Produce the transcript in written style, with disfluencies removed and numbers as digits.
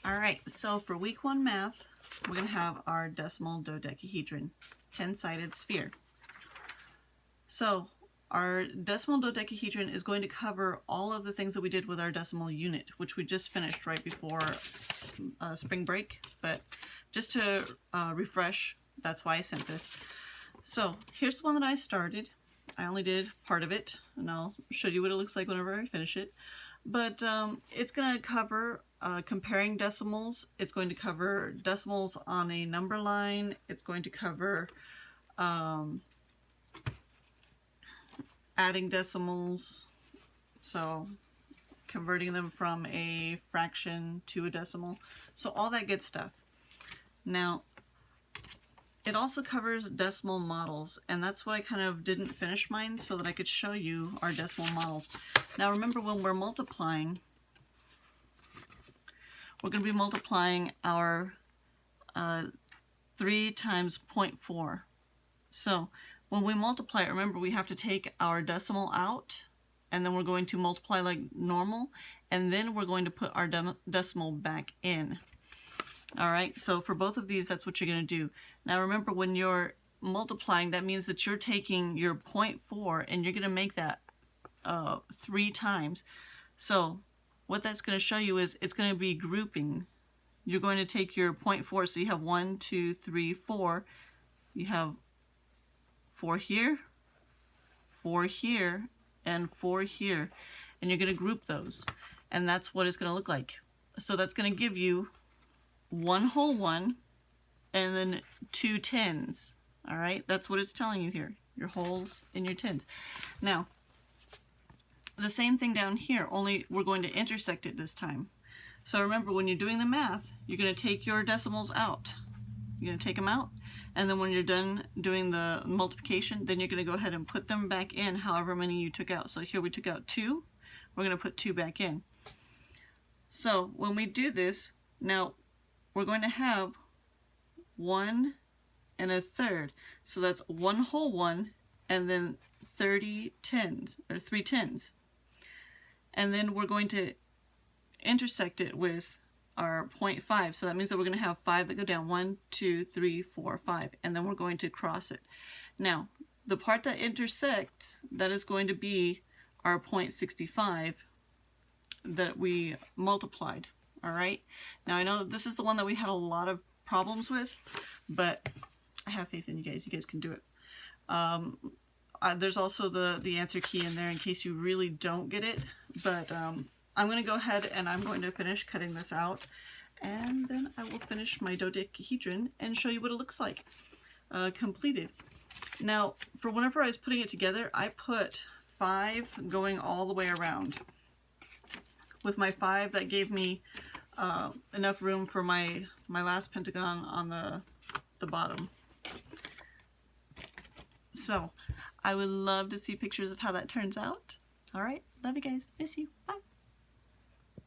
Alright, so for week 1 math, we're going to have our decimal dodecahedron, 10-sided sphere. So our decimal dodecahedron is going to cover all of the things that we did with our decimal unit, which we just finished right before spring break. But just to refresh, that's why I sent this. So here's the one that I started. I only did part of it, and I'll show you what it looks like whenever I finish it. But it's going to cover comparing decimals. It's going to cover decimals on a number line. It's going to cover adding decimals, so converting them from a fraction to a decimal. So all that good stuff. Now, it also covers decimal models, and that's what I kind of didn't finish mine so that I could show you our decimal models. Now remember, when we're multiplying, we're going to be multiplying our 3 times 0.4. So when we multiply it, remember we have to take our decimal out, and then we're going to multiply like normal, and then we're going to put our decimal back in. Alright, so for both of these, that's what you're going to do. Now remember, when you're multiplying, that means that you're taking your 0.4 and you're going to make that 3 times. So what that's going to show you is it's going to be grouping. You're going to take your 0.4, so you have 1, 2, 3, 4. You have 4 here, 4 here, and 4 here. And you're going to group those. And that's what it's going to look like. So that's going to give you 1 whole 1 and then 2 tens. Alright, that's what it's telling you here. Your wholes and your tens. Now, the same thing down here, only we're going to intersect it this time. So remember, when you're doing the math, you're going to take your decimals out. You're going to take them out, and then when you're done doing the multiplication, then you're going to go ahead and put them back in however many you took out. So here we took out 2, we're going to put 2 back in. So when we do this, now we're going to have 1 and a third. So that's 1 whole 1 and then 30 tens, or 3 tens. And then we're going to intersect it with our 0.5. So that means that we're going to have 5 that go down. 1, 2, 3, 4, 5. And then we're going to cross it. Now, the part that intersects, that is going to be our 0.65 that we multiplied. Alright, now I know that this is the one that we had a lot of problems with, but I have faith in you guys. You guys can do it. There's also the answer key in there in case you really don't get it, but I'm going to go ahead and I'm going to finish cutting this out, and then I will finish my dodecahedron and show you what it looks like completed. Now, for whenever I was putting it together, I put 5 going all the way around. With my 5, that gave me enough room for my last pentagon on the bottom. So I would love to see pictures of how that turns out. Alright, love you guys. Miss you. Bye.